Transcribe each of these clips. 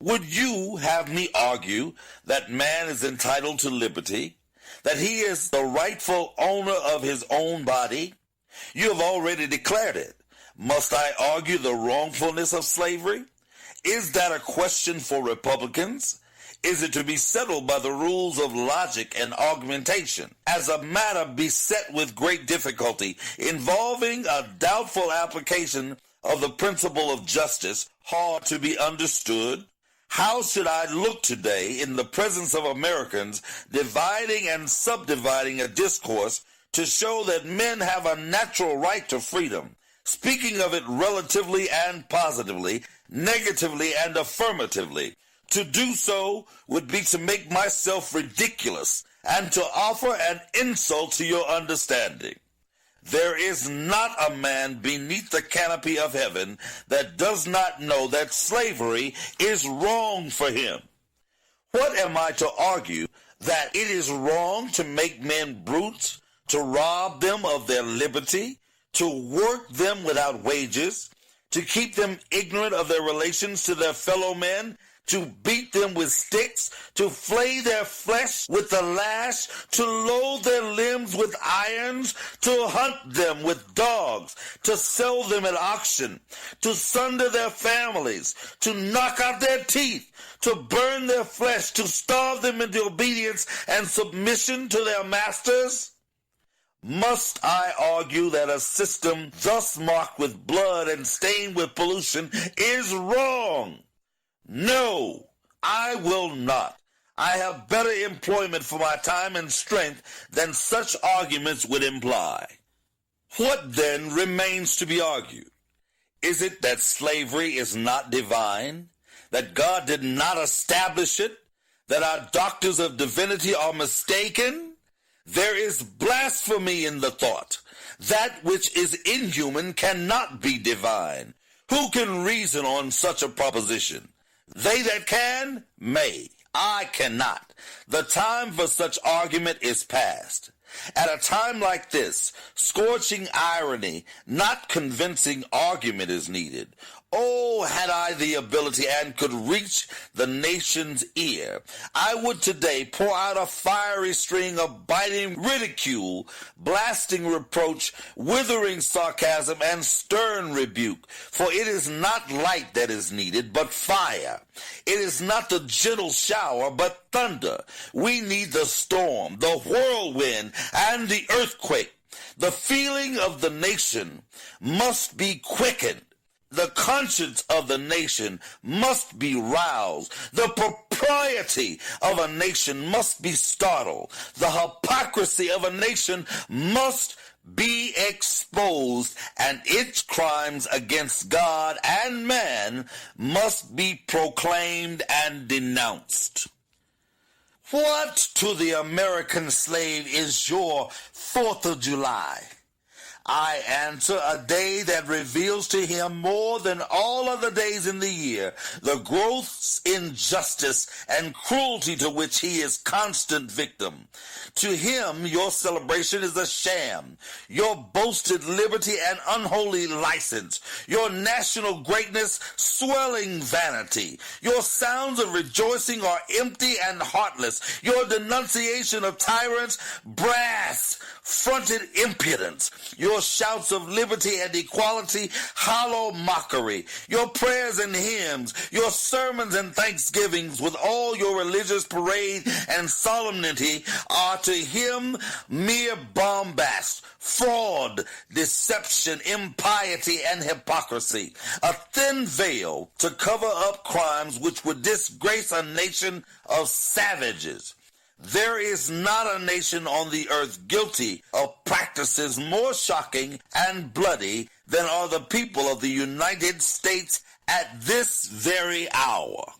Would you have me argue that man is entitled to liberty, that he is the rightful owner of his own body? You have already declared it. Must I argue the wrongfulness of slavery? Is that a question for Republicans? Is it to be settled by the rules of logic and argumentation, as a matter beset with great difficulty, involving a doubtful application of the principle of justice, hard to be understood? How should I look today in the presence of Americans dividing and subdividing a discourse to show that men have a natural right to freedom, speaking of it relatively and positively, negatively and affirmatively? To do so would be to make myself ridiculous and to offer an insult to your understanding. There is not a man beneath the canopy of heaven that does not know that slavery is wrong for him. What am I to argue? That it is wrong to make men brutes, to rob them of their liberty, to work them without wages, to keep them ignorant of their relations to their fellow men, to beat them with sticks, to flay their flesh with the lash, to load their limbs with irons, to hunt them with dogs, to sell them at auction, to sunder their families, to knock out their teeth, to burn their flesh, to starve them into obedience and submission to their masters? Must I argue that a system thus marked with blood and stained with pollution is wrong? No, I will not. I have better employment for my time and strength than such arguments would imply. What then remains to be argued? Is it that slavery is not divine? That God did not establish it? That our doctors of divinity are mistaken? There is blasphemy in the thought. That which is inhuman cannot be divine. Who can reason on such a proposition? They that can, may. I cannot. The time for such argument is past. At a time like this, scorching irony, not convincing argument is needed. Oh, had I the ability and could reach the nation's ear, I would today pour out a fiery string of biting ridicule, blasting reproach, withering sarcasm, and stern rebuke. For it is not light that is needed, but fire. It is not the gentle shower, but thunder. We need the storm, the whirlwind, and the earthquake. The feeling of the nation must be quickened. The conscience of the nation must be roused. The propriety of a nation must be startled. The hypocrisy of a nation must be exposed, and its crimes against God and man must be proclaimed and denounced. What to the American slave is your 4th of July? I answer, a day that reveals to him more than all other days in the year the gross injustice and cruelty to which he is constant victim. To him, your celebration is a sham, your boasted liberty an unholy license, your national greatness swelling vanity. Your sounds of rejoicing are empty and heartless, your denunciation of tyrants brass-fronted impudence, your shouts of liberty and equality hollow mockery, your prayers and hymns, your sermons and thanksgivings with all your religious parade and solemnity are to him mere bombast, fraud, deception, impiety, and hypocrisy, a thin veil to cover up crimes which would disgrace a nation of savages. There is not a nation on the earth guilty of practices more shocking and bloody than are the people of the United States at this very hour.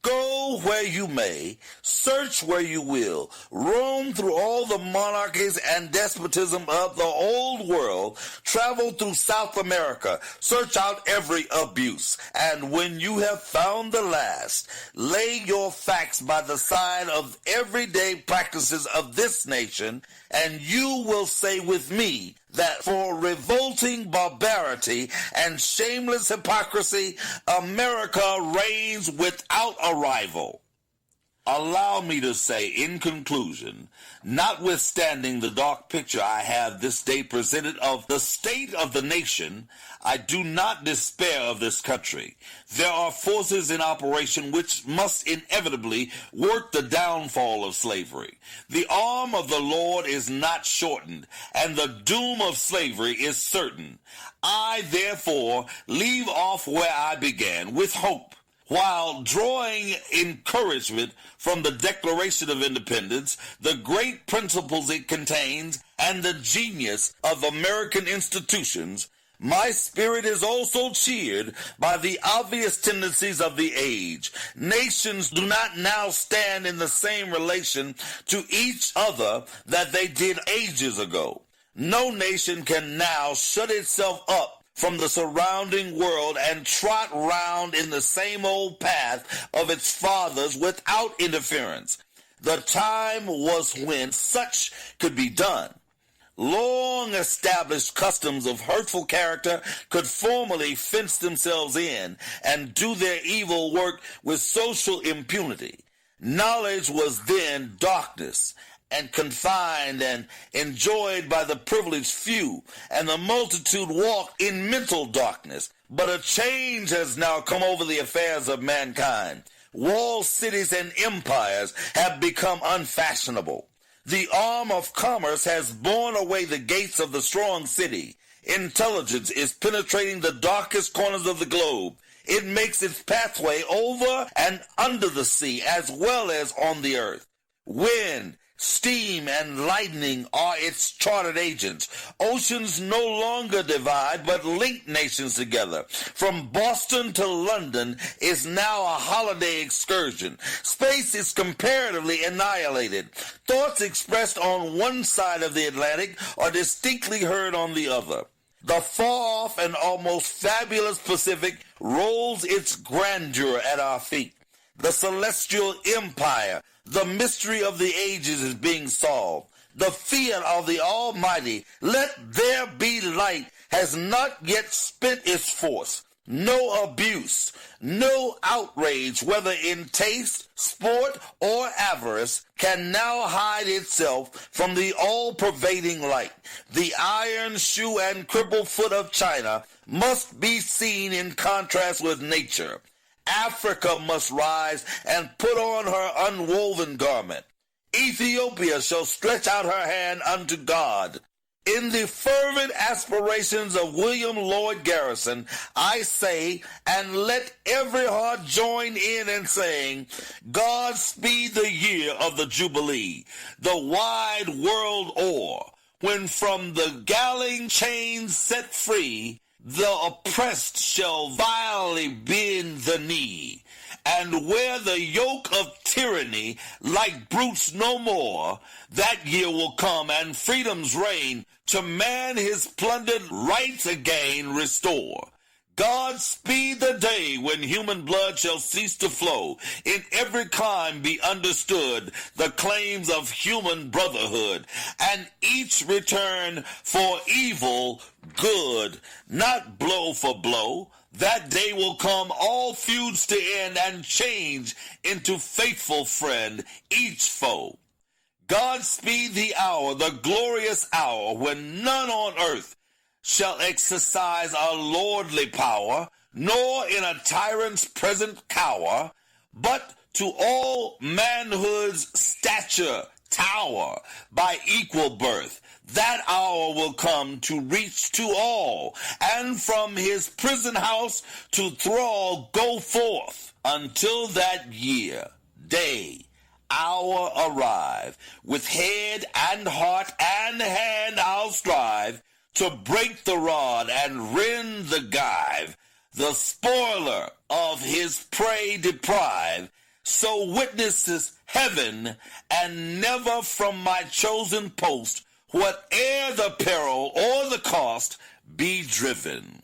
Go where you may, search where you will, roam through all the monarchies and despotism of the old world, travel through South America, search out every abuse, and when you have found the last, lay your facts by the side of everyday practices of this nation, and you will say with me that for revolting barbarity and shameless hypocrisy, America reigns without a rival. Allow me to say, in conclusion, notwithstanding the dark picture I have this day presented of the state of the nation, I do not despair of this country. There are forces in operation which must inevitably work the downfall of slavery. The arm of the Lord is not shortened, and the doom of slavery is certain. I, therefore, leave off where I began, with hope, while drawing encouragement from the Declaration of Independence, the great principles it contains, and the genius of American institutions. My spirit is also cheered by the obvious tendencies of the age. Nations do not now stand in the same relation to each other that they did ages ago. No nation can now shut itself up from the surrounding world and trot round in the same old path of its fathers without interference. The time was when such could be done. Long established customs of hurtful character could formally fence themselves in and do their evil work with social impunity. Knowledge was then darkness, and confined and enjoyed by the privileged few, and the multitude walked in mental darkness. But a change has now come over the affairs of mankind. Walled cities and empires have become unfashionable. The arm of commerce has borne away the gates of the strong city. Intelligence is penetrating the darkest corners of the globe. It makes its pathway over and under the sea as well as on the earth. Wind, steam, and lightning are its chartered agents. Oceans no longer divide, but link nations together. From Boston to London is now a holiday excursion. Space is comparatively annihilated. Thoughts expressed on one side of the Atlantic are distinctly heard on the other. The far-off and almost fabulous Pacific rolls its grandeur at our feet. The celestial empire, the mystery of the ages, is being solved. The fiat of the Almighty, let there be light, has not yet spent its force. No abuse, no outrage, whether in taste, sport, or avarice, can now hide itself from the all-pervading light. The iron shoe and crippled foot of China must be seen in contrast with nature. Africa must rise and put on her unwoven garment. Ethiopia shall stretch out her hand unto God. In the fervent aspirations of William Lloyd Garrison, I say, and let every heart join in saying, God speed the year of the Jubilee, the wide world o'er, when from the galling chains set free, the oppressed shall vilely bend the knee, and where the yoke of tyranny like brutes no more, that year will come and freedom's reign to man his plundered rights again restore. God speed the day when human blood shall cease to flow, in every clime be understood the claims of human brotherhood, and each return for evil good, not blow for blow. That day will come, all feuds to end, and change into faithful friend each foe. God speed the hour, the glorious hour, when none on earth shall exercise a lordly power, nor in a tyrant's present cower, but to all manhood's stature tower by equal birth. That hour will come to reach to all, and from his prison house to thrall go forth. Until that year, day, hour arrive, with head and heart and hand I'll strive to break the rod and rend the gyve, the spoiler of his prey deprive. So witnesses heaven, and never from my chosen post, whate'er the peril or the cost, be driven.